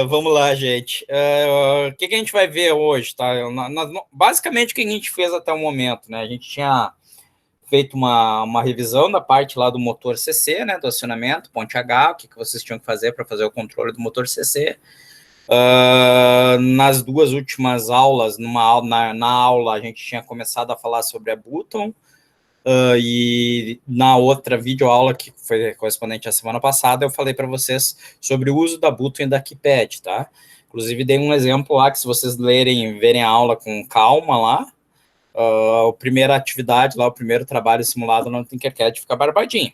Vamos lá, gente. O que a gente vai ver hoje, tá? Basicamente, o que a gente fez até o momento, né? A gente tinha feito uma revisão da parte lá do motor CC, né? Do acionamento, ponte H, o que vocês tinham que fazer para fazer o controle do motor CC. Nas duas últimas aulas, na aula, a gente tinha começado a falar sobre a Button, e na outra videoaula, que foi correspondente à semana passada, eu falei para vocês sobre o uso da Button e da Keypad, tá? Inclusive, dei um exemplo lá, que se vocês verem a aula com calma lá, a primeira atividade lá, o primeiro trabalho simulado no Tinkercad fica barbadinho.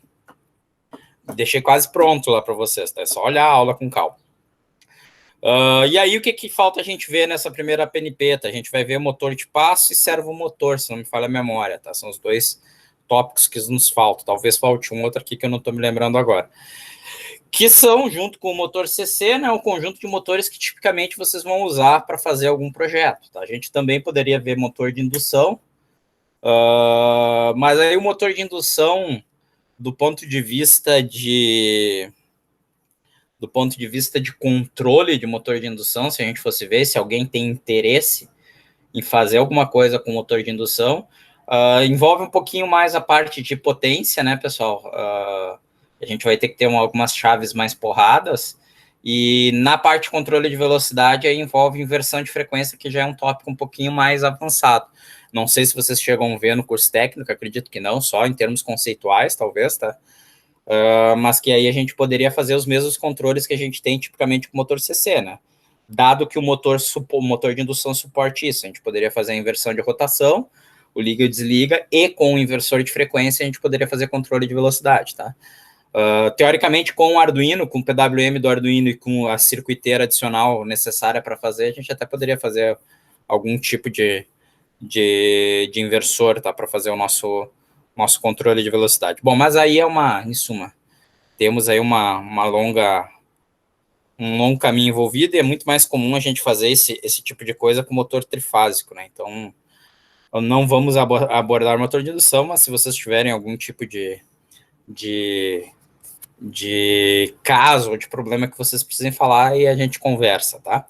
Deixei quase pronto lá para vocês, tá? É só olhar a aula com calma. E aí, o que falta a gente ver nessa primeira penipeta? A gente vai ver motor de passo e servomotor, se não me falha a memória, tá? São os dois tópicos que nos faltam. Talvez falte um outro aqui que eu não estou me lembrando agora. Que são, junto com o motor CC, né, um conjunto de motores que tipicamente vocês vão usar para fazer algum projeto. Tá? A gente também poderia ver motor de indução, mas aí o motor de indução, do ponto de vista de controle de motor de indução, se a gente fosse ver, se alguém tem interesse em fazer alguma coisa com motor de indução, envolve um pouquinho mais a parte de potência, né, pessoal? A gente vai ter que ter algumas chaves mais porradas, e na parte de controle de velocidade aí envolve inversão de frequência, que já é um tópico um pouquinho mais avançado. Não sei se vocês chegam a ver no curso técnico, acredito que não, só em termos conceituais, talvez, tá? Mas que aí a gente poderia fazer os mesmos controles que a gente tem tipicamente com o motor CC, né? Dado que o motor de indução suporte isso, a gente poderia fazer a inversão de rotação, o liga e o desliga, e com o inversor de frequência a gente poderia fazer controle de velocidade, tá? Teoricamente, com o Arduino, com o PWM do Arduino e com a circuiteira adicional necessária para fazer, a gente até poderia fazer algum tipo de inversor, tá? Para fazer o nosso controle de velocidade. Bom, mas aí em suma, temos aí um longo caminho envolvido, e é muito mais comum a gente fazer esse tipo de coisa com motor trifásico, né? Então, não vamos abordar motor de indução, mas se vocês tiverem algum tipo de caso ou de problema que vocês precisem falar, e a gente conversa, tá?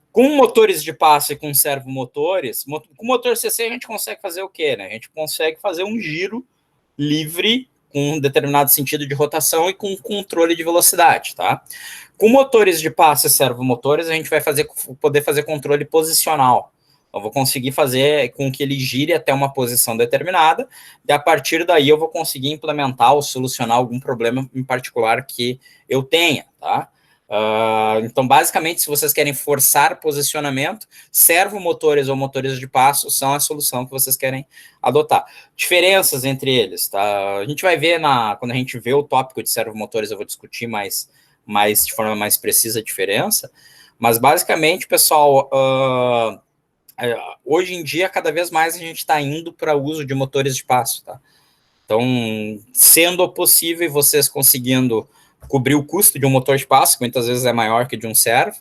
Com motores de passo e com servomotores, com motor CC a gente consegue fazer o quê, né? A gente consegue fazer um giro livre com um determinado sentido de rotação e com controle de velocidade, tá? Com motores de passo e servomotores, a gente vai poder fazer controle posicional. Eu vou conseguir fazer com que ele gire até uma posição determinada, e a partir daí eu vou conseguir implementar ou solucionar algum problema em particular que eu tenha, tá? Então, basicamente, se vocês querem forçar posicionamento, servomotores ou motores de passo são a solução que vocês querem adotar. Diferenças entre eles, tá? A gente vai ver quando a gente vê o tópico de servomotores, eu vou discutir de forma mais precisa a diferença, mas basicamente, pessoal, hoje em dia, cada vez mais a gente está indo para o uso de motores de passo, tá? Então, sendo possível, vocês conseguindo cobrir o custo de um motor de passo, que muitas vezes é maior que de um servo,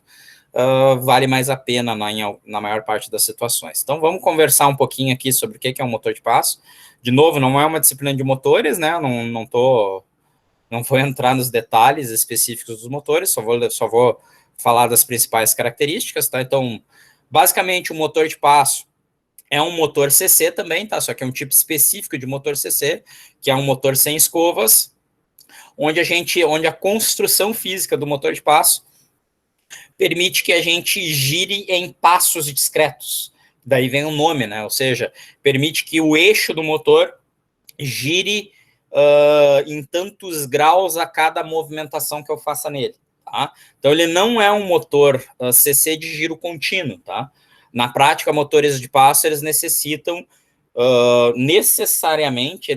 vale mais a pena na maior parte das situações. Então, vamos conversar um pouquinho aqui sobre o que é um motor de passo. De novo, não é uma disciplina de motores, né? Não vou entrar nos detalhes específicos dos motores, só vou falar das principais características, tá? Então, basicamente, o motor de passo é um motor CC também, tá? Só que é um tipo específico de motor CC, que é um motor sem escovas, onde a construção física do motor de passo permite que a gente gire em passos discretos. Daí vem o nome, né? Ou seja, permite que o eixo do motor gire em tantos graus a cada movimentação que eu faça nele, tá? Então, ele não é um motor CC de giro contínuo, tá? Na prática, motores de passo, eles necessitam, necessariamente,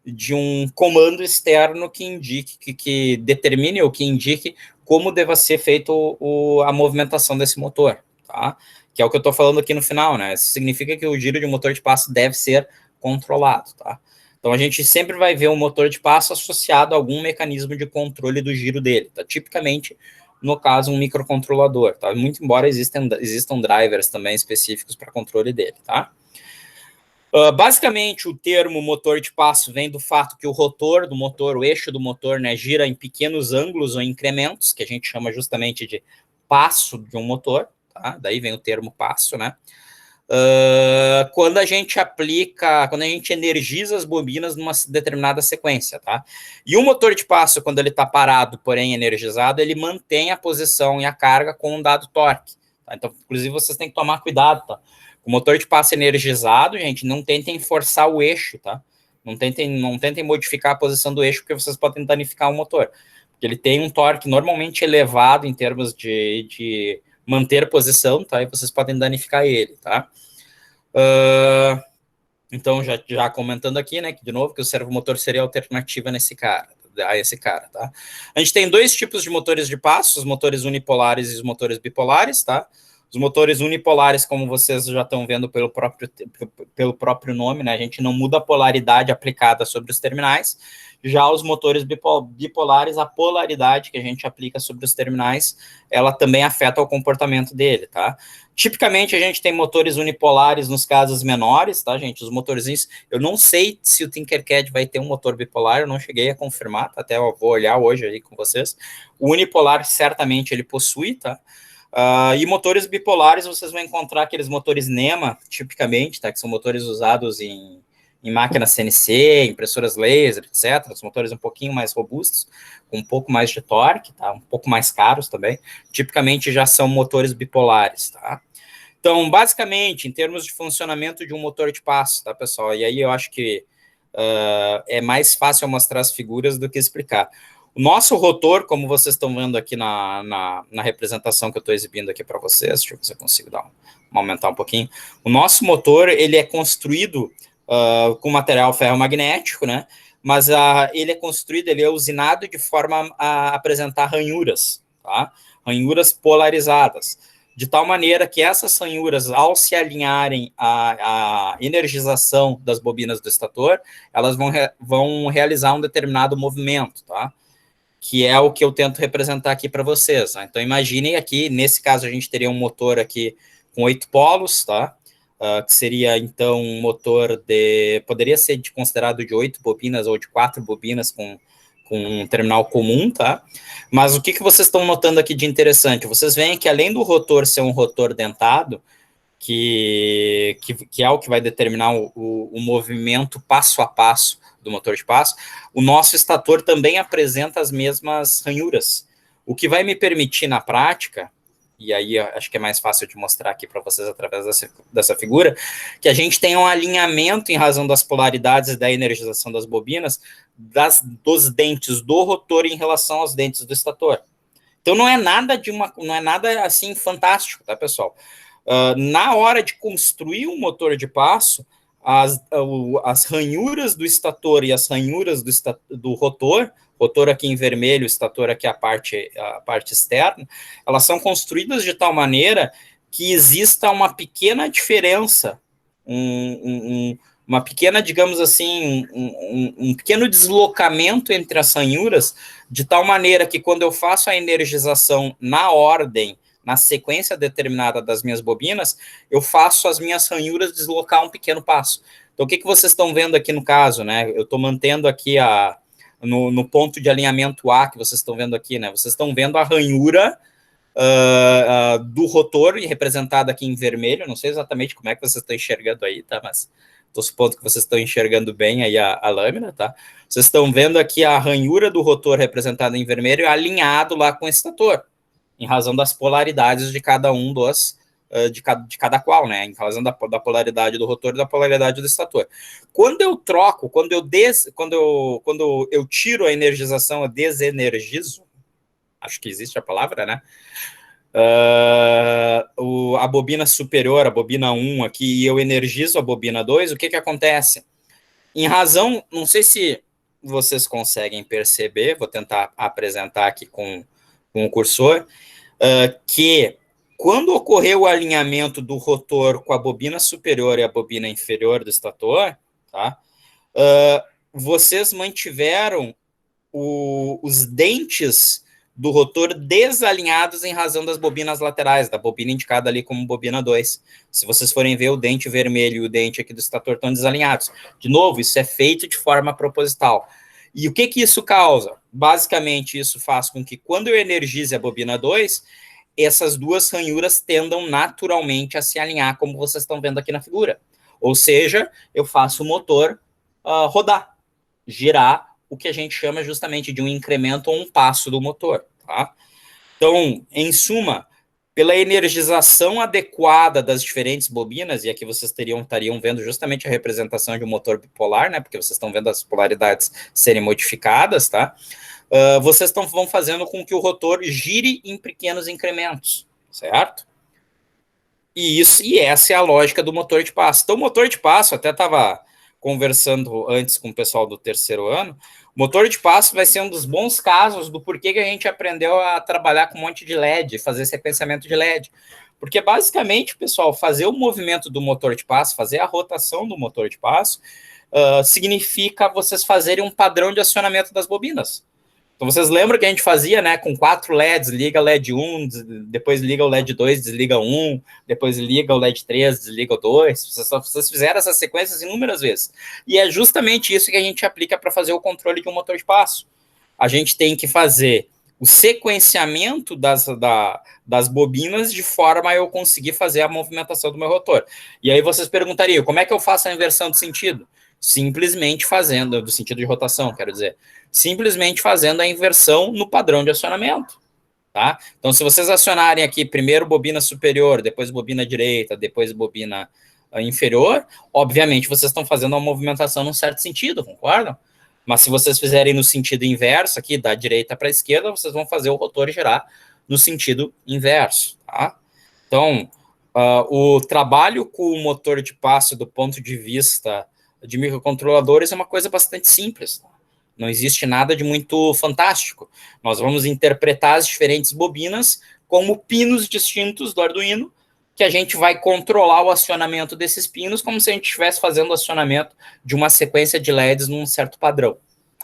de um comando externo que determine ou que indique como deva ser feita a movimentação desse motor, tá? Que é o que eu estou falando aqui no final, né? Isso significa que o giro de um motor de passo deve ser controlado, tá? Então, a gente sempre vai ver um motor de passo associado a algum mecanismo de controle do giro dele, tá? Tipicamente, no caso, um microcontrolador, tá? Muito embora existam drivers também específicos para controle dele, tá? Basicamente, o termo motor de passo vem do fato que o rotor do motor, o eixo do motor, né, gira em pequenos ângulos ou incrementos, que a gente chama justamente de passo de um motor, tá? Daí vem o termo passo, né? Quando a gente aplica, quando a gente energiza as bobinas numa determinada sequência, tá? E o motor de passo, quando ele está parado, porém energizado, ele mantém a posição e a carga com um dado torque. Tá? Então, inclusive, vocês têm que tomar cuidado, tá? O motor de passo energizado, gente, não tentem forçar o eixo, tá? Não tentem modificar a posição do eixo, porque vocês podem danificar o motor. Porque ele tem um torque normalmente elevado em termos de manter posição, tá? E vocês podem danificar ele, tá? Então, já comentando aqui, né, que de novo, que o servomotor seria a alternativa a esse cara, tá? A gente tem dois tipos de motores de passo, os motores unipolares e os motores bipolares, tá? Os motores unipolares, como vocês já estão vendo pelo próprio nome, né? A gente não muda a polaridade aplicada sobre os terminais. Já os motores bipolares, a polaridade que a gente aplica sobre os terminais, ela também afeta o comportamento dele, tá? Tipicamente, a gente tem motores unipolares nos casos menores, tá, gente? Os motorzinhos, eu não sei se o Tinkercad vai ter um motor bipolar, eu não cheguei a confirmar, tá? Até eu vou olhar hoje aí com vocês. O unipolar, certamente, ele possui, tá? E motores bipolares, vocês vão encontrar aqueles motores NEMA, tipicamente, tá? Que são motores usados em máquinas CNC, impressoras laser, etc. Os motores um pouquinho mais robustos, com um pouco mais de torque, tá? Um pouco mais caros também. Tipicamente já são motores bipolares, tá? Então, basicamente, em termos de funcionamento de um motor de passo, tá, pessoal? E aí eu acho que é mais fácil mostrar as figuras do que explicar. O nosso rotor, como vocês estão vendo aqui na representação que eu estou exibindo aqui para vocês, deixa eu ver se eu consigo aumentar um pouquinho. O nosso motor, ele é construído com material ferromagnético, né? Mas ele é construído, ele é usinado de forma a apresentar ranhuras, tá? Ranhuras polarizadas, de tal maneira que essas ranhuras, ao se alinharem à energização das bobinas do estator, elas vão realizar um determinado movimento, tá? Que é o que eu tento representar aqui para vocês. Tá? Então, imaginem aqui, nesse caso, a gente teria um motor aqui com 8 polos, tá? Que seria, então, um motor poderia ser considerado de 8 bobinas ou de 4 bobinas com um terminal comum, tá? Mas o que vocês estão notando aqui de interessante? Vocês veem que, além do rotor ser um rotor dentado, que é o que vai determinar o movimento passo a passo do motor de passo, o nosso estator também apresenta as mesmas ranhuras, o que vai me permitir na prática, e aí acho que é mais fácil de mostrar aqui para vocês através dessa figura, que a gente tem um alinhamento em razão das polaridades e da energização das bobinas dos dentes do rotor em relação aos dentes do estator. Então não é nada assim fantástico, tá, pessoal? Na hora de construir um motor de passo, as ranhuras do estator e as ranhuras do rotor aqui em vermelho, estator aqui a parte externa, elas são construídas de tal maneira que exista uma pequena diferença, uma pequena, digamos assim, um pequeno deslocamento entre as ranhuras, de tal maneira que quando eu faço a energização na ordem, na sequência determinada das minhas bobinas, eu faço as minhas ranhuras deslocar um pequeno passo. Então, o que vocês estão vendo aqui no caso, né? Eu estou mantendo aqui no ponto de alinhamento A que vocês estão vendo aqui, né? Vocês estão vendo a ranhura do rotor, representada aqui em vermelho. Não sei exatamente como é que vocês estão enxergando aí, tá? Mas estou supondo que vocês estão enxergando bem aí a lâmina, tá? Vocês estão vendo aqui a ranhura do rotor representada em vermelho alinhado lá com o estator, em razão das polaridades de cada um de cada qual, né? Em razão da polaridade do rotor e da polaridade do estator. Quando eu troco, quando eu tiro a energização, eu desenergizo, acho que existe a palavra, né? A bobina superior, a bobina 1 aqui, e eu energizo a bobina 2, o que acontece? Em razão, não sei se vocês conseguem perceber, vou tentar apresentar aqui com o cursor, que quando ocorreu o alinhamento do rotor com a bobina superior e a bobina inferior do estator, tá? Vocês mantiveram os dentes do rotor desalinhados em razão das bobinas laterais, da bobina indicada ali como bobina 2. Se vocês forem ver, o dente vermelho e o dente aqui do estator estão desalinhados. De novo, isso é feito de forma proposital. E o que isso causa? Basicamente, isso faz com que, quando eu energize a bobina 2, essas duas ranhuras tendam naturalmente a se alinhar, como vocês estão vendo aqui na figura. Ou seja, eu faço o motor rodar, girar, o que a gente chama justamente de um incremento ou um passo do motor. Tá? Então, em suma, pela energização adequada das diferentes bobinas, e aqui vocês estariam vendo justamente a representação de um motor bipolar, né? Porque vocês estão vendo as polaridades serem modificadas, tá? Vocês vão fazendo com que o rotor gire em pequenos incrementos, certo? E essa é a lógica do motor de passo. Então, o motor de passo, até estava conversando antes com o pessoal do terceiro ano, o motor de passo vai ser um dos bons casos do porquê que a gente aprendeu a trabalhar com um monte de LED, fazer sequenciamento de LED. Porque, basicamente, pessoal, fazer o movimento do motor de passo, fazer a rotação do motor de passo, significa vocês fazerem um padrão de acionamento das bobinas. Então, vocês lembram que a gente fazia, né, com 4 LEDs, liga o LED 1, depois liga o LED 2, desliga 1, depois liga o LED 3, desliga o 2. Vocês fizeram essas sequências inúmeras vezes. E é justamente isso que a gente aplica para fazer o controle de um motor de passo. A gente tem que fazer o sequenciamento das bobinas de forma a eu conseguir fazer a movimentação do meu rotor. E aí vocês perguntariam, como é que eu faço a inversão do sentido? Simplesmente fazendo, do sentido de rotação, quero dizer, simplesmente fazendo a inversão no padrão de acionamento, tá? Então, se vocês acionarem aqui primeiro bobina superior, depois bobina direita, depois bobina inferior, obviamente vocês estão fazendo uma movimentação num certo sentido, concordam? Mas se vocês fizerem no sentido inverso, aqui da direita para a esquerda, vocês vão fazer o rotor girar no sentido inverso, tá? Então, o trabalho com o motor de passo do ponto de vista de microcontroladores é uma coisa bastante simples, tá? Não existe nada de muito fantástico. Nós vamos interpretar as diferentes bobinas como pinos distintos do Arduino, que a gente vai controlar o acionamento desses pinos como se a gente estivesse fazendo o acionamento de uma sequência de LEDs num certo padrão.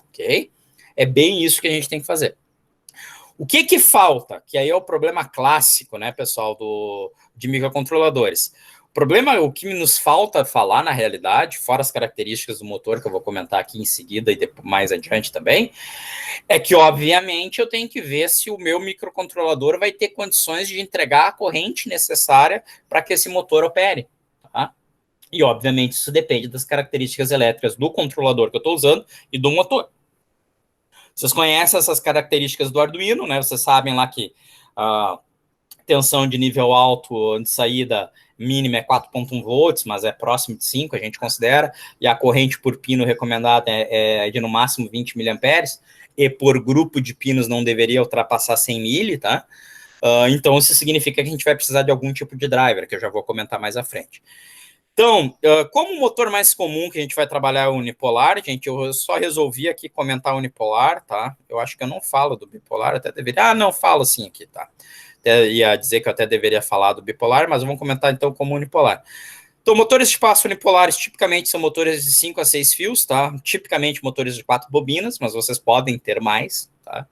Ok? É bem isso que a gente tem que fazer. O que falta? Que aí é o problema clássico, né, pessoal, de microcontroladores. O que nos falta falar, na realidade, fora as características do motor, que eu vou comentar aqui em seguida e depois, mais adiante também, é que, obviamente, eu tenho que ver se o meu microcontrolador vai ter condições de entregar a corrente necessária para que esse motor opere. Tá? E, obviamente, isso depende das características elétricas do controlador que eu estou usando e do motor. Vocês conhecem essas características do Arduino, né? Vocês sabem lá que a tensão de nível alto de saída mínima é 4,1 volts, mas é próximo de 5, a gente considera, e a corrente por pino recomendada é de no máximo 20 miliamperes, e por grupo de pinos não deveria ultrapassar 100 mili, tá? Então, isso significa que a gente vai precisar de algum tipo de driver, que eu já vou comentar mais à frente. Então, como o motor mais comum que a gente vai trabalhar é o unipolar, gente, eu só resolvi aqui comentar o unipolar, tá? Eu acho que eu não falo do bipolar, até deveria... não, falo sim aqui, tá? Até ia dizer que eu até deveria falar do bipolar, mas vamos comentar então como unipolar. Então, motores de passo unipolares tipicamente são motores de 5 a 6 fios, tá? Tipicamente motores de 4 bobinas, mas vocês podem ter mais, tá?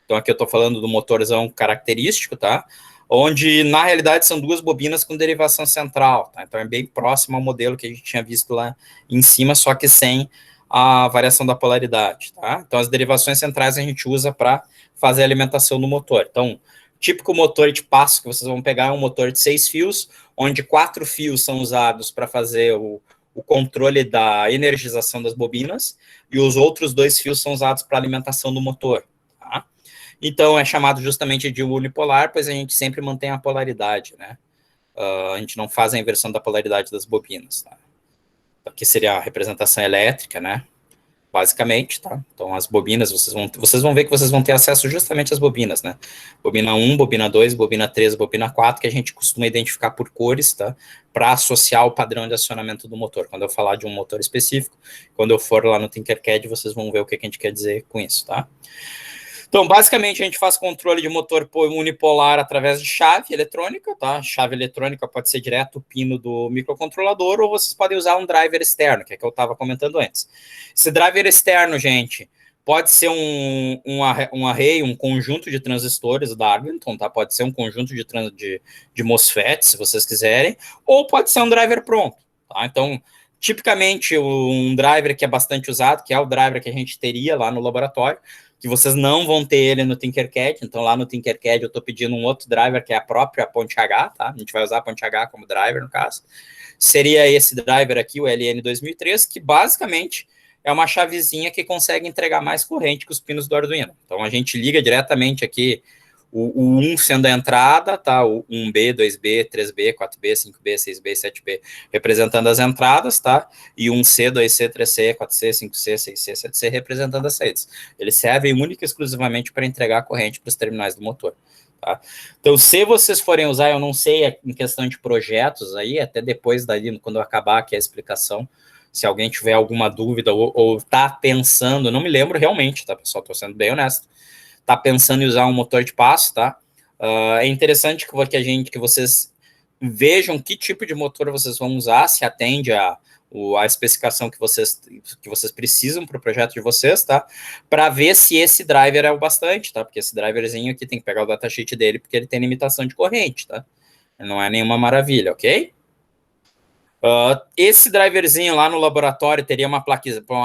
Então, aqui eu estou falando do motorzão característico, tá? Onde, na realidade, são 2 bobinas com derivação central, tá? Então, é bem próximo ao modelo que a gente tinha visto lá em cima, só que sem a variação da polaridade, tá? Então, as derivações centrais a gente usa para fazer a alimentação do motor. Então, típico motor de passo que vocês vão pegar é um motor de 6 fios, onde 4 fios são usados para fazer o controle da energização das bobinas, e os outros 2 fios são usados para alimentação do motor, tá? Então, é chamado justamente de unipolar, pois a gente sempre mantém a polaridade, né? A gente não faz a inversão da polaridade das bobinas, tá? Aqui seria a representação elétrica, né? Basicamente, tá? Então, as bobinas, vocês vão ver que vocês vão ter acesso justamente às bobinas, né? Bobina 1, bobina 2, bobina 3, bobina 4, que a gente costuma identificar por cores, tá? Para associar o padrão de acionamento do motor. Quando eu falar de um motor específico, quando eu for lá no Tinkercad, vocês vão ver o que a gente quer dizer com isso, tá? Então, basicamente, a gente faz controle de motor unipolar através de chave eletrônica, tá? Chave eletrônica pode ser direto o pino do microcontrolador, ou vocês podem usar um driver externo, que é que eu estava comentando antes. Esse driver externo, gente, pode ser um array, um conjunto de transistores da Arlington, tá? Pode ser um conjunto de MOSFETs, se vocês quiserem, ou pode ser um driver pronto, tá? Então, tipicamente, um driver que é bastante usado, que é o driver que a gente teria lá no laboratório, que vocês não vão ter ele no Tinkercad, então lá no Tinkercad eu estou pedindo um outro driver, que é a própria ponte H, tá? A gente vai usar a ponte H como driver, no caso. Seria esse driver aqui, o LN2003, que basicamente é uma chavezinha que consegue entregar mais corrente que os pinos do Arduino. Então a gente liga diretamente aqui o 1 sendo a entrada, tá? O 1B, 2B, 3B, 4B, 5B, 6B, 7B, representando as entradas, tá? E 1C, 2C, 3C, 4C, 5C, 6C, 7C, representando as saídas. Eles servem única e exclusivamente para entregar a corrente para os terminais do motor. Tá? Então, se vocês forem usar, eu não sei, em questão de projetos aí, até depois dali, quando eu acabar aqui a explicação, se alguém tiver alguma dúvida ou tá pensando, não me lembro realmente, tá, pessoal? Tô sendo bem honesto. Tá pensando em usar um motor de passo, tá? É interessante que vocês vejam que tipo de motor vocês vão usar, se atende a especificação que vocês precisam para o projeto de vocês, tá? Para ver se esse driver é o bastante, tá? Porque esse driverzinho aqui tem que pegar o datasheet dele, porque ele tem limitação de corrente, tá? Não é nenhuma maravilha, ok? Esse driverzinho lá no laboratório teria uma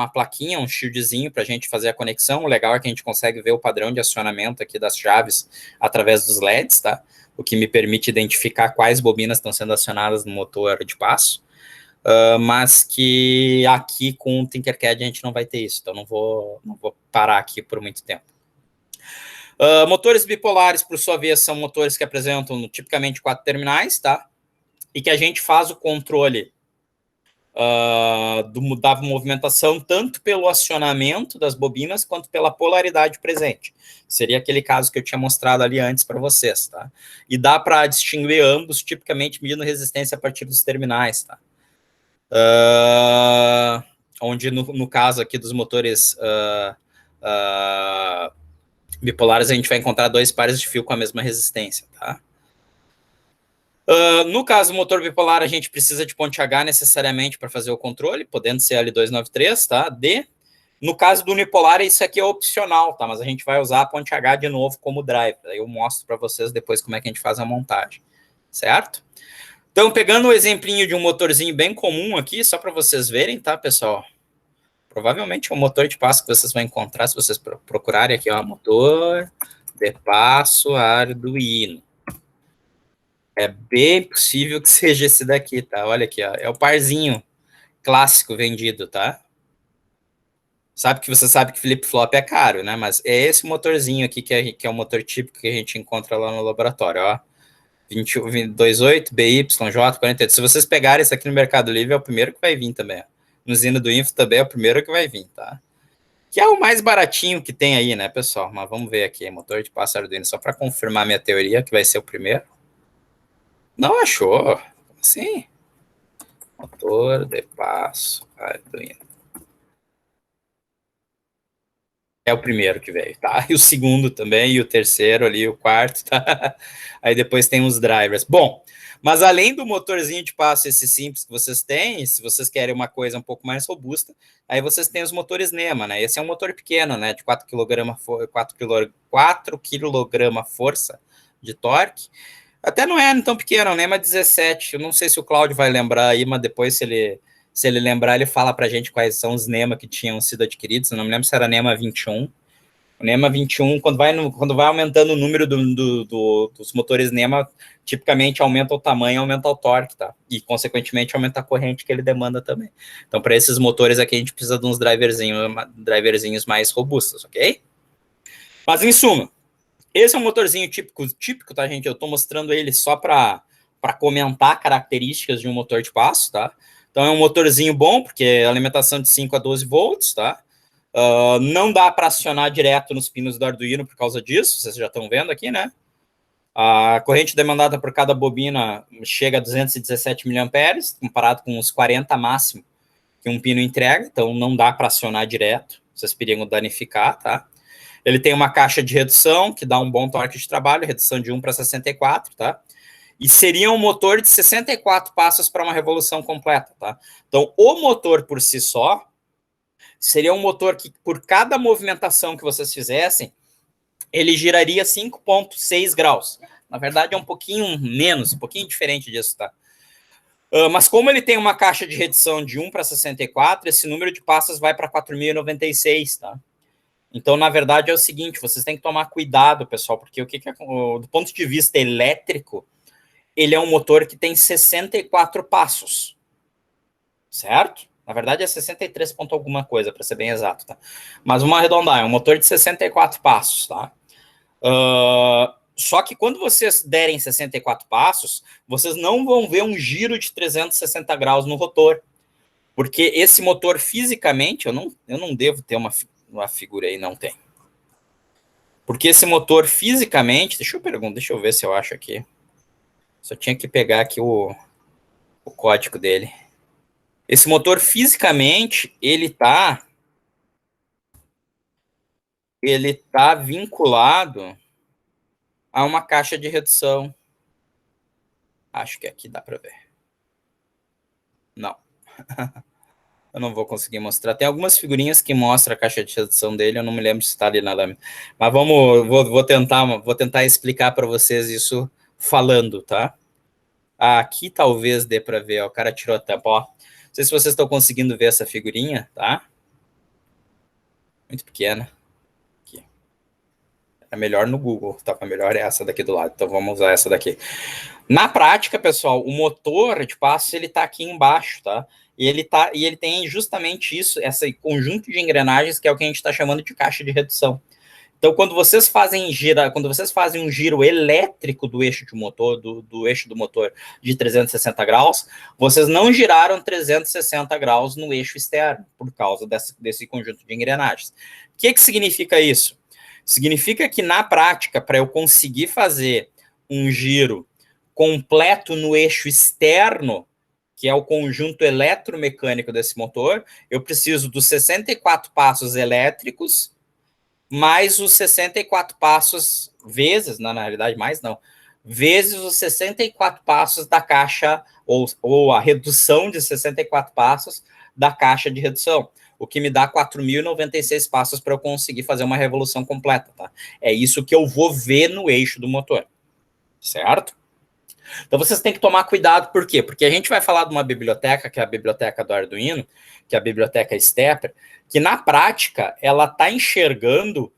plaquinha, um shieldzinho para a gente fazer a conexão. O legal é que a gente consegue ver o padrão de acionamento aqui das chaves através dos LEDs, tá? O que me permite identificar quais bobinas estão sendo acionadas no motor de passo. Mas que aqui com o Tinkercad a gente não vai ter isso, então não vou parar aqui por muito tempo. Motores bipolares, por sua vez, são motores que apresentam tipicamente 4 terminais, tá? E que a gente faz o controle da movimentação tanto pelo acionamento das bobinas quanto pela polaridade presente. Seria aquele caso que eu tinha mostrado ali antes para vocês, tá? E dá para distinguir ambos, tipicamente medindo resistência a partir dos terminais, tá? Onde no caso aqui dos motores bipolares a gente vai encontrar 2 pares de fio com a mesma resistência, tá? No caso do motor bipolar, a gente precisa de ponte H necessariamente para fazer o controle, podendo ser L293, tá? No caso do unipolar, isso aqui é opcional, tá? Mas a gente vai usar a ponte H de novo como drive. Aí eu mostro para vocês depois como é que a gente faz a montagem, certo? Então, pegando um exemplinho de um motorzinho bem comum aqui, só para vocês verem, tá, pessoal? Provavelmente é um motor de passo que vocês vão encontrar se vocês procurarem aqui, ó, motor de passo Arduino. É bem possível que seja esse daqui, tá? Olha aqui, ó, é o parzinho clássico vendido, tá? Você sabe que flip-flop é caro, né? Mas é esse motorzinho aqui que é o motor típico que a gente encontra lá no laboratório, ó. 28 BYJ 48. Se vocês pegarem isso aqui no Mercado Livre, é o primeiro que vai vir também. No Zino do Info também é o primeiro que vai vir, tá? Que é o mais baratinho que tem aí, né, pessoal? Mas vamos ver aqui, motor de passo Arduino, só para confirmar minha teoria, que vai ser o primeiro. Não achou? Sim. Motor de passo Arduino. É o primeiro que veio, tá? E o segundo também, e o terceiro ali, o quarto, tá? Aí depois tem os drivers. Bom, mas além do motorzinho de passo, esse simples que vocês têm, se vocês querem uma coisa um pouco mais robusta, aí vocês têm os motores NEMA, né? Esse é um motor pequeno, né? De 4 kg força de torque. Até não é tão pequeno, é um NEMA 17. Eu não sei se o Cláudio vai lembrar aí, mas depois, se ele lembrar, ele fala pra gente quais são os NEMA que tinham sido adquiridos. Eu não me lembro se era NEMA 21. O NEMA 21, quando vai aumentando o número dos motores NEMA, tipicamente aumenta o tamanho, aumenta o torque, tá? E, consequentemente, aumenta a corrente que ele demanda também. Então, para esses motores aqui, a gente precisa de uns driverzinhos mais robustos, ok? Mas, em suma, esse é um motorzinho típico, tá, gente? Eu estou mostrando ele só para comentar características de um motor de passo, tá? Então, é um motorzinho bom, porque é alimentação de 5 a 12 volts, tá? Não dá para acionar direto nos pinos do Arduino por causa disso, vocês já estão vendo aqui, né? A corrente demandada por cada bobina chega a 217 mA, comparado com os 40 máximo que um pino entrega, então não dá para acionar direto, vocês periam danificar, tá? Ele tem uma caixa de redução, que dá um bom torque de trabalho, redução de 1 para 64, tá? E seria um motor de 64 passos para uma revolução completa, tá? Então, o motor por si só seria um motor que, por cada movimentação que vocês fizessem, ele giraria 5,6 graus. Na verdade, é um pouquinho menos, um pouquinho diferente disso, tá? Mas como ele tem uma caixa de redição de 1 para 64, esse número de passos vai para 4.096, tá? Então, na verdade, é o seguinte, vocês têm que tomar cuidado, pessoal, porque o que é, do ponto de vista elétrico, ele é um motor que tem 64 passos, certo? Na verdade, é 63 ponto alguma coisa, para ser bem exato, tá? Mas vamos arredondar, é um motor de 64 passos, tá? Só que quando vocês derem 64 passos, vocês não vão ver um giro de 360 graus no rotor, porque esse motor fisicamente, eu não devo ter uma figura aí, não tem. Porque esse motor fisicamente, deixa eu ver se eu acho aqui. Só tinha que pegar aqui o código dele. Esse motor fisicamente, ele tá vinculado a uma caixa de redução. Acho que aqui dá para ver. Não. Eu não vou conseguir mostrar. Tem algumas figurinhas que mostram a caixa de redução dele, eu não me lembro se está ali na lâmina. Mas vou tentar explicar para vocês isso falando, tá? Aqui talvez dê para ver, ó, o cara tirou a tampa, ó. Não sei se vocês estão conseguindo ver essa figurinha, tá? Muito pequena. Aqui. É melhor no Google, tá? Melhor é essa daqui do lado, então vamos usar essa daqui. Na prática, pessoal, o motor de passo, ele tá aqui embaixo, tá? E ele tem justamente isso, esse conjunto de engrenagens que é o que a gente está chamando de caixa de redução. Então, quando vocês fazem um giro elétrico do eixo de motor, do eixo do motor de 360 graus, vocês não giraram 360 graus no eixo externo, por causa desse conjunto de engrenagens. O que significa isso? Significa que, na prática, para eu conseguir fazer um giro completo no eixo externo, que é o conjunto eletromecânico desse motor, eu preciso dos 64 passos elétricos, mais os 64 passos, vezes, na realidade, mais não, vezes os 64 passos da caixa, ou a redução de 64 passos da caixa de redução, o que me dá 4.096 passos para eu conseguir fazer uma revolução completa, tá? É isso que eu vou ver no eixo do motor, certo? Então, vocês têm que tomar cuidado, por quê? Porque a gente vai falar de uma biblioteca, que é a biblioteca do Arduino, que é a biblioteca Stepper, que na prática, ela está enxergando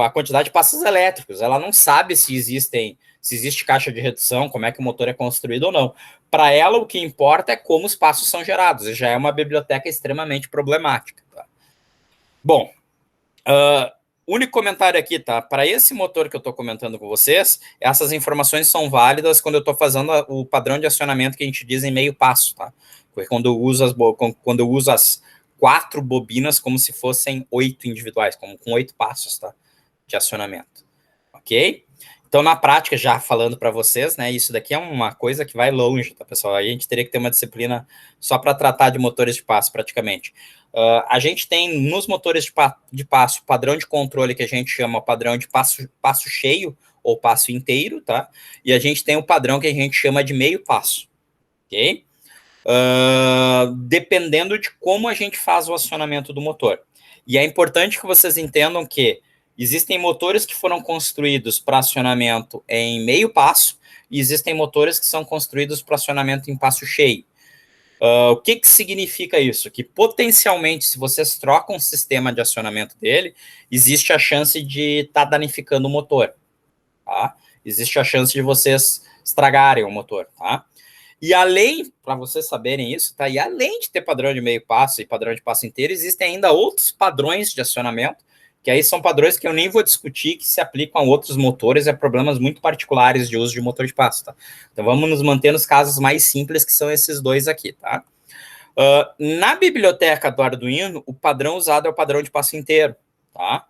a quantidade de passos elétricos, ela não sabe se existe caixa de redução, como é que o motor é construído ou não. Para ela, o que importa é como os passos são gerados, e já é uma biblioteca extremamente problemática. Tá? Bom, único comentário aqui, tá? Para esse motor que eu estou comentando com vocês, essas informações são válidas quando eu estou fazendo o padrão de acionamento que a gente diz em meio passo, tá? Quando eu uso as 4 bobinas como se fossem 8 individuais, com 8 passos, tá? De acionamento, ok? Então, na prática, já falando para vocês, né, isso daqui é uma coisa que vai longe, tá, pessoal? Aí a gente teria que ter uma disciplina só para tratar de motores de passo, praticamente. A gente tem, nos motores de passo, padrão de controle que a gente chama padrão de passo cheio ou passo inteiro, tá? E a gente tem o padrão que a gente chama de meio passo, ok? Dependendo de como a gente faz o acionamento do motor. E é importante que vocês entendam que existem motores que foram construídos para acionamento em meio passo e existem motores que são construídos para acionamento em passo cheio. O que significa isso? Que potencialmente, se vocês trocam o sistema de acionamento dele, existe a chance de estar danificando o motor. Tá? Existe a chance de vocês estragarem o motor. Tá? E além, para vocês saberem isso, tá? E além de ter padrão de meio passo e padrão de passo inteiro, existem ainda outros padrões de acionamento, que aí são padrões que eu nem vou discutir, que se aplicam a outros motores e a problemas muito particulares de uso de motor de passo, tá? Então, vamos nos manter nos casos mais simples, que são esses dois aqui, tá? Na biblioteca do Arduino, o padrão usado é o padrão de passo inteiro, tá?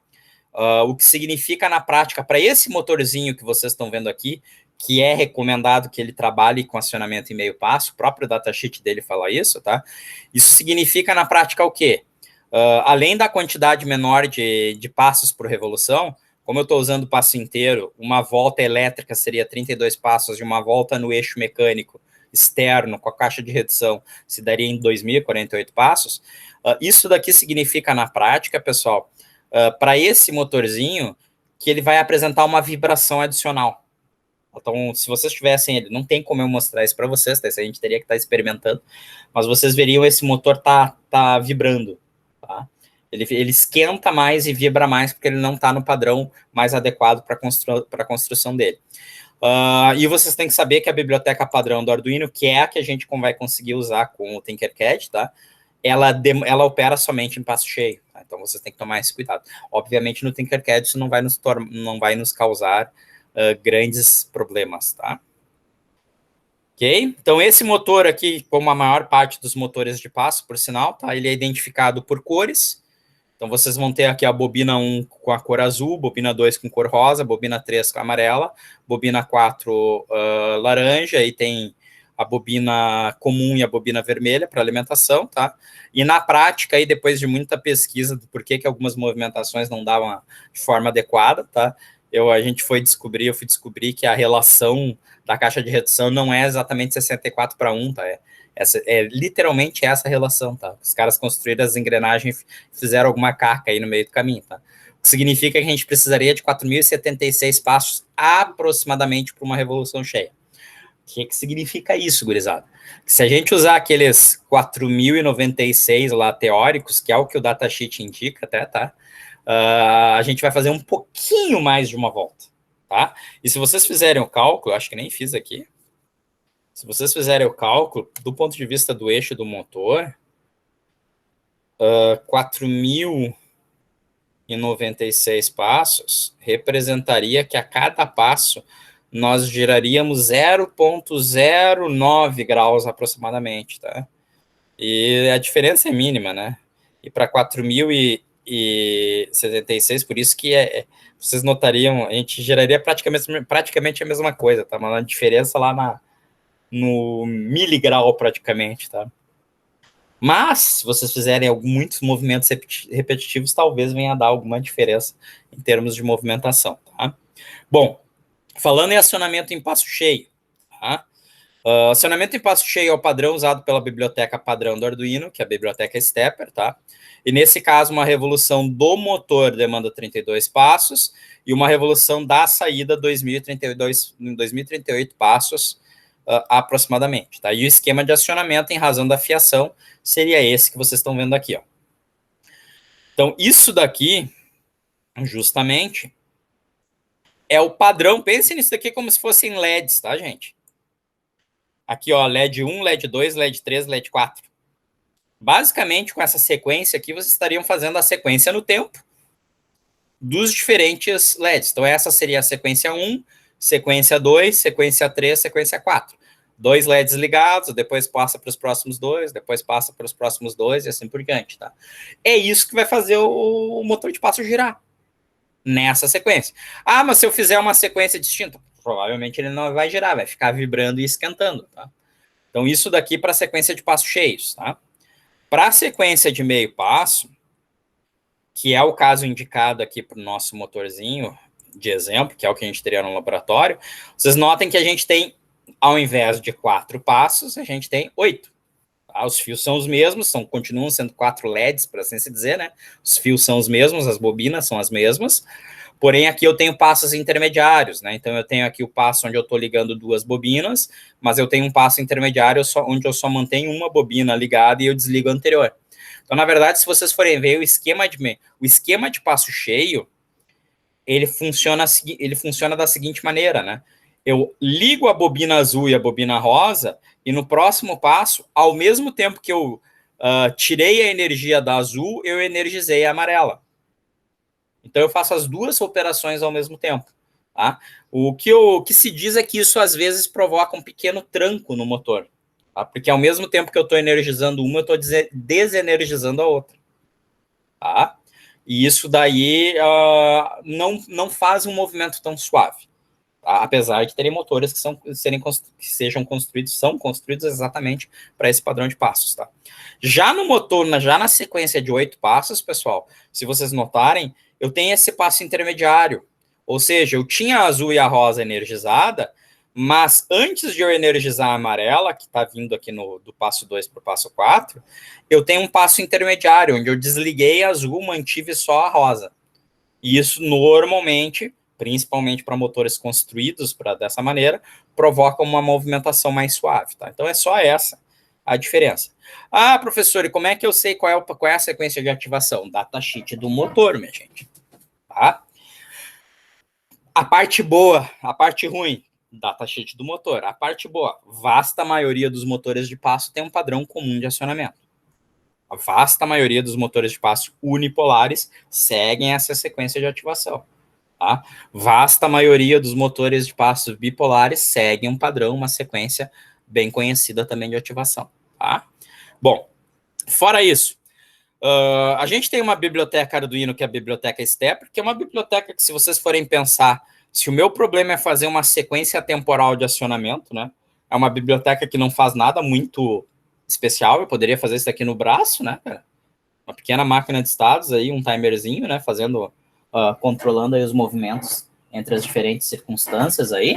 O que significa, na prática, para esse motorzinho que vocês estão vendo aqui, que é recomendado que ele trabalhe com acionamento em meio passo, o próprio datasheet dele fala isso, tá? Isso significa, na prática, o quê? Além da quantidade menor de passos por revolução, como eu estou usando passo inteiro, uma volta elétrica seria 32 passos e uma volta no eixo mecânico externo com a caixa de redução se daria em 2.048 passos. Isso daqui significa, na prática, pessoal, para esse motorzinho, que ele vai apresentar uma vibração adicional. Então, se vocês tivessem ele, não tem como eu mostrar isso para vocês, tá? Isso a gente teria que estar experimentando, mas vocês veriam esse motor tá vibrando, tá? Ele esquenta mais e vibra mais porque ele não está no padrão mais adequado para a construção dele. E vocês têm que saber que a biblioteca padrão do Arduino, que é a que a gente vai conseguir usar com o Tinkercad, tá? Ela opera somente em passo cheio, tá? Então vocês têm que tomar esse cuidado. Obviamente no Tinkercad isso não vai nos causar grandes problemas, tá? Ok? Então esse motor aqui, como a maior parte dos motores de passo, por sinal, tá? Ele é identificado por cores. Então vocês vão ter aqui a bobina 1 com a cor azul, bobina 2 com cor rosa, bobina 3 com amarela, bobina 4 laranja, e tem a bobina comum e a bobina vermelha para alimentação, tá? E na prática, aí, depois de muita pesquisa do porquê que algumas movimentações não davam de forma adequada, tá? Eu fui descobrir que a relação da caixa de redução não é exatamente 64:1, tá? Literalmente essa relação, tá? Os caras construíram as engrenagens e fizeram alguma caca aí no meio do caminho, tá? O que significa que a gente precisaria de 4.076 passos aproximadamente para uma revolução cheia. O que significa isso, gurizada? Que se a gente usar aqueles 4.096 lá teóricos, que é o que o datasheet indica até, tá? A gente vai fazer um pouquinho mais de uma volta, tá? E se vocês fizerem o cálculo, acho que nem fiz aqui, se vocês fizerem o cálculo, do ponto de vista do eixo do motor, 4.096 passos representaria que a cada passo nós giraríamos 0,09 graus aproximadamente, tá? E a diferença é mínima, né? E para 4.076, por isso que vocês notariam, a gente geraria praticamente a mesma coisa, tá? Uma diferença lá no miligrau praticamente, tá? Mas, se vocês fizerem muitos movimentos repetitivos, talvez venha a dar alguma diferença em termos de movimentação, tá? Bom, falando em acionamento em passo cheio, tá? Acionamento em passo cheio é o padrão usado pela biblioteca padrão do Arduino, que é a biblioteca Stepper, tá? E nesse caso, uma revolução do motor demanda 32 passos e uma revolução da saída 2038 passos aproximadamente, tá? E o esquema de acionamento em razão da fiação seria esse que vocês estão vendo aqui, ó. Então, isso daqui, justamente, é o padrão. Pensem nisso daqui como se fossem LEDs, tá, gente? Aqui, ó, LED 1, LED 2, LED 3, LED 4. Basicamente, com essa sequência aqui, vocês estariam fazendo a sequência no tempo dos diferentes LEDs. Então, essa seria a sequência 1, sequência 2, sequência 3, sequência 4. 2 LEDs ligados, depois passa para os próximos 2, depois passa para os próximos 2 e assim por diante, tá? É isso que vai fazer o motor de passo girar nessa sequência. Ah, mas se eu fizer uma sequência distinta, provavelmente ele não vai girar, vai ficar vibrando e esquentando, tá? Então, isso daqui para a sequência de passos cheios, tá? Para a sequência de meio passo, que é o caso indicado aqui para o nosso motorzinho de exemplo, que é o que a gente teria no laboratório, vocês notem que a gente tem, ao invés de 4 passos, a gente tem 8. Tá? Os fios são os mesmos, continuam sendo 4 LEDs, para assim se dizer, né? Os fios são os mesmos, as bobinas são as mesmas, porém aqui eu tenho passos intermediários, né? Então eu tenho aqui o passo onde eu estou ligando 2 bobinas, mas eu tenho um passo intermediário onde eu só mantenho uma bobina ligada e eu desligo a anterior. Então, na verdade, se vocês forem ver o esquema de passo cheio, ele funciona da seguinte maneira, né? Eu ligo a bobina azul e a bobina rosa, e no próximo passo, ao mesmo tempo que eu tirei a energia da azul, eu energizei a amarela. Então, eu faço as duas operações ao mesmo tempo. Tá? O que se diz é que isso, às vezes, provoca um pequeno tranco no motor. Tá? Porque, ao mesmo tempo que eu estou energizando uma, eu estou desenergizando a outra. Tá? E isso daí não faz um movimento tão suave. Tá? Apesar de terem motores que são construídos exatamente para esse padrão de passos. Tá? Já no motor, já na sequência de 8 passos, pessoal, se vocês notarem, eu tenho esse passo intermediário. Ou seja, eu tinha a azul e a rosa energizada, Mas antes de eu energizar a amarela, que está vindo aqui do passo 2 para o passo 4, eu tenho um passo intermediário, onde eu desliguei a azul, mantive só a rosa. E isso normalmente, principalmente para motores construídos dessa maneira, provoca uma movimentação mais suave. Tá? Então é só essa a diferença. Ah, professor, e como é que eu sei qual é a sequência de ativação? Datasheet do motor, minha gente. Tá? A parte boa, a parte ruim, datasheet do motor. A parte boa, vasta maioria dos motores de passo tem um padrão comum de acionamento. A vasta maioria dos motores de passo unipolares seguem essa sequência de ativação. Tá? Vasta maioria dos motores de passo bipolares seguem um padrão, uma sequência bem conhecida também de ativação. Tá? Bom, fora isso, a gente tem uma biblioteca Arduino, que é a biblioteca Stepper, que é uma biblioteca que, se vocês forem pensar, se o meu problema é fazer uma sequência temporal de acionamento, né? É uma biblioteca que não faz nada muito especial. Eu poderia fazer isso aqui no braço, né, cara? Uma pequena máquina de estados aí, um timerzinho, né? Fazendo, controlando aí os movimentos entre as diferentes circunstâncias aí.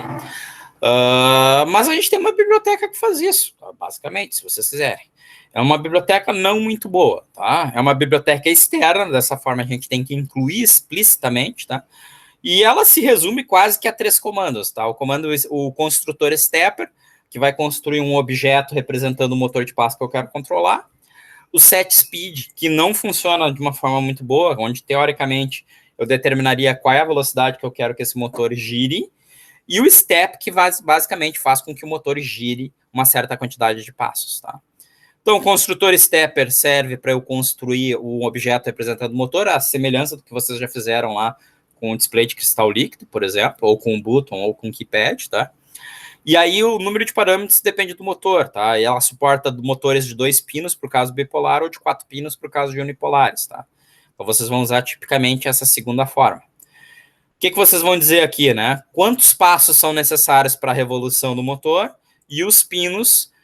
Mas a gente tem uma biblioteca que faz isso, tá? Basicamente, se vocês quiserem. É uma biblioteca não muito boa, tá? É uma biblioteca externa, dessa forma a gente tem que incluir explicitamente, tá? E ela se resume quase que a 3 comandos, tá? O construtor stepper, que vai construir um objeto representando o motor de passo que eu quero controlar. O set speed, que não funciona de uma forma muito boa, onde teoricamente eu determinaria qual é a velocidade que eu quero que esse motor gire. E o step, que basicamente faz com que o motor gire uma certa quantidade de passos, tá? Então, o construtor stepper serve para eu construir um objeto representando o motor, a semelhança do que vocês já fizeram lá com o display de cristal líquido, por exemplo, ou com o button, ou com o keypad, tá? E aí o número de parâmetros depende do motor, tá? E ela suporta motores de 2 pinos para o caso bipolar ou de 4 pinos para o caso de unipolares, tá? Então vocês vão usar tipicamente essa segunda forma. O que vocês vão dizer aqui, né? Quantos passos são necessários para a revolução do motor e os pinos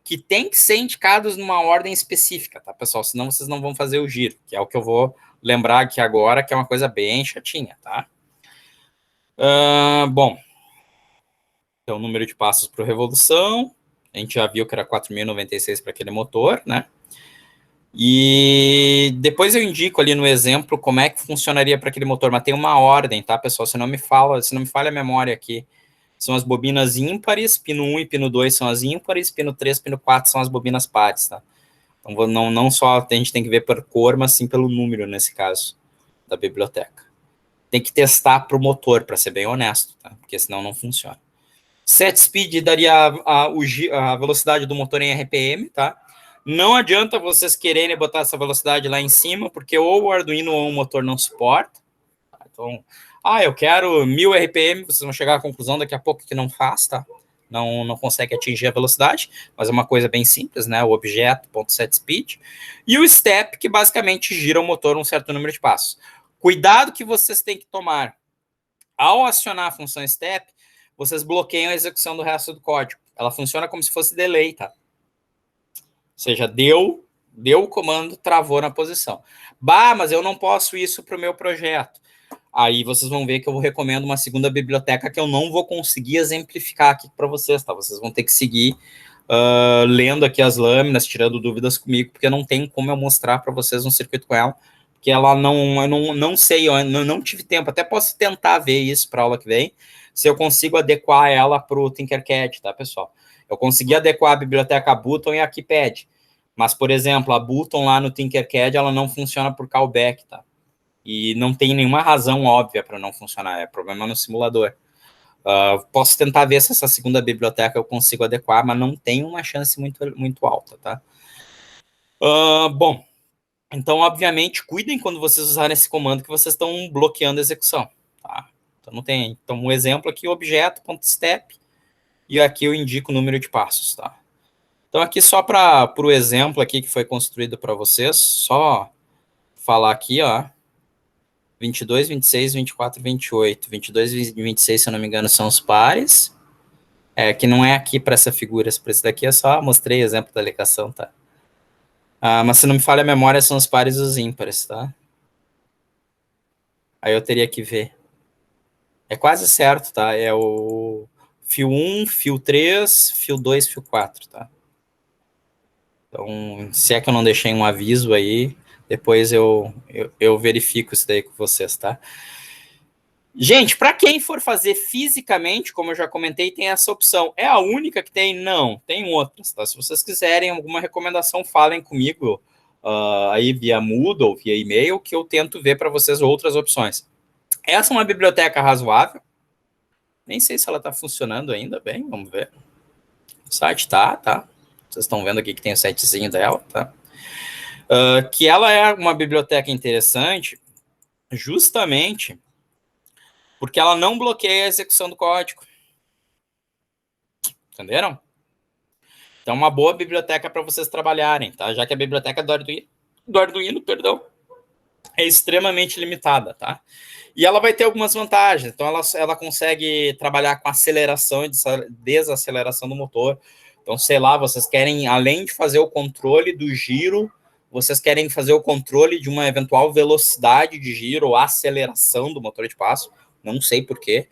que tem que ser indicados numa ordem específica, tá, pessoal? Senão vocês não vão fazer o giro, que é o que eu vou lembrar aqui agora, que é uma coisa bem chatinha, tá? Bom, então, o número de passos para revolução, a gente já viu que era 4.096 para aquele motor, né? E depois eu indico ali no exemplo como é que funcionaria para aquele motor, mas tem uma ordem, tá, pessoal? Se não me falha a memória aqui, são as bobinas ímpares, pino 1 e pino 2 são as ímpares, pino 3 e pino 4 são as bobinas pares, tá? Então, não só a gente tem que ver por cor, mas sim pelo número, nesse caso, da biblioteca. Tem que testar para o motor, para ser bem honesto, tá? Porque senão não funciona. Set speed daria a velocidade do motor em RPM, tá? Não adianta vocês quererem botar essa velocidade lá em cima, porque ou o Arduino ou o motor não suporta. Então, eu quero 1000 RPM, vocês vão chegar à conclusão daqui a pouco que não faz, tá? Não consegue atingir a velocidade, mas é uma coisa bem simples, né? O objeto.setSpeed. E o step, que basicamente gira o motor um certo número de passos. Cuidado que vocês têm que tomar. Ao acionar a função step, vocês bloqueiam a execução do resto do código. Ela funciona como se fosse delay, tá? Ou seja, deu o comando, travou na posição. Mas eu não posso isso para o meu projeto. Aí vocês vão ver que eu recomendo uma segunda biblioteca que eu não vou conseguir exemplificar aqui para vocês, tá? Vocês vão ter que seguir lendo aqui as lâminas, tirando dúvidas comigo, porque não tem como eu mostrar para vocês um circuito com ela, porque ela eu não sei, eu não tive tempo, até posso tentar ver isso para a aula que vem, se eu consigo adequar ela para o Tinkercad, tá, pessoal? Eu consegui adequar a biblioteca Button e a Keypad, mas, por exemplo, a Button lá no Tinkercad, ela não funciona por callback, tá? E não tem nenhuma razão óbvia para não funcionar, é problema no simulador. Posso tentar ver se essa segunda biblioteca eu consigo adequar, mas não tem uma chance muito alta, tá? Bom, então, obviamente, cuidem quando vocês usarem esse comando que vocês estão bloqueando a execução, tá? Então, não tem. Então, um exemplo aqui, objeto.step, e aqui eu indico o número de passos, tá? Então, aqui só para o exemplo aqui que foi construído para vocês, só falar aqui, ó, 22, 26, 24, 28. 22 e 26, se eu não me engano, são os pares. Que não é aqui para essa figura, para esse daqui é só mostrei exemplo da ligação, tá? Mas se não me falha a memória, são os pares e os ímpares, tá? Aí eu teria que ver. É quase certo, tá? fio 1, fio 3, fio 2, fio 4, tá? Então, se é que eu não deixei um aviso aí, depois eu verifico isso daí com vocês, tá? Gente, para quem for fazer fisicamente, como eu já comentei, tem essa opção. É a única que tem? Não, tem outras, tá? Se vocês quiserem alguma recomendação, falem comigo aí via Moodle, via e-mail, que eu tento ver para vocês outras opções. Essa é uma biblioteca razoável. Nem sei se ela está funcionando ainda bem, vamos ver. O site tá. Vocês estão vendo aqui que tem o sitezinho dela, tá? Que ela é uma biblioteca interessante justamente porque ela não bloqueia a execução do código. Entenderam? Então, uma boa biblioteca para vocês trabalharem, tá? Já que a biblioteca do Arduino, perdão, é extremamente limitada, tá? E ela vai ter algumas vantagens. Então, ela consegue trabalhar com aceleração e desaceleração do motor. Então, sei lá, vocês querem, além de fazer o controle do giro, vocês querem fazer o controle de uma eventual velocidade de giro ou aceleração do motor de passo. Não sei porquê.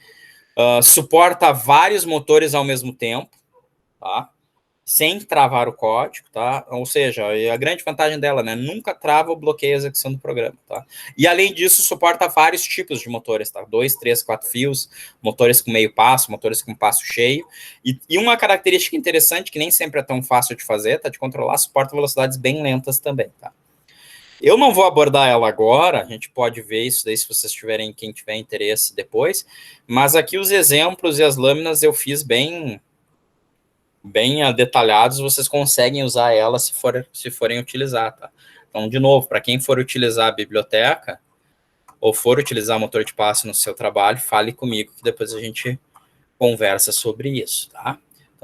Suporta vários motores ao mesmo tempo, tá? Sem travar o código, tá? Ou seja, a grande vantagem dela, né? Nunca trava ou bloqueia a execução do programa, tá? E além disso, suporta vários tipos de motores, tá? 2, 3, 4 fios, motores com meio passo, motores com passo cheio. E uma característica interessante, que nem sempre é tão fácil de fazer, tá? De controlar, suporta velocidades bem lentas também, tá? Eu não vou abordar ela agora, a gente pode ver isso daí se vocês tiverem, quem tiver interesse depois, mas aqui os exemplos e as lâminas eu fiz bem detalhados, vocês conseguem usar ela se forem utilizar, tá? Então, de novo, para quem for utilizar a biblioteca ou for utilizar motor de passo no seu trabalho, fale comigo que depois a gente conversa sobre isso, tá?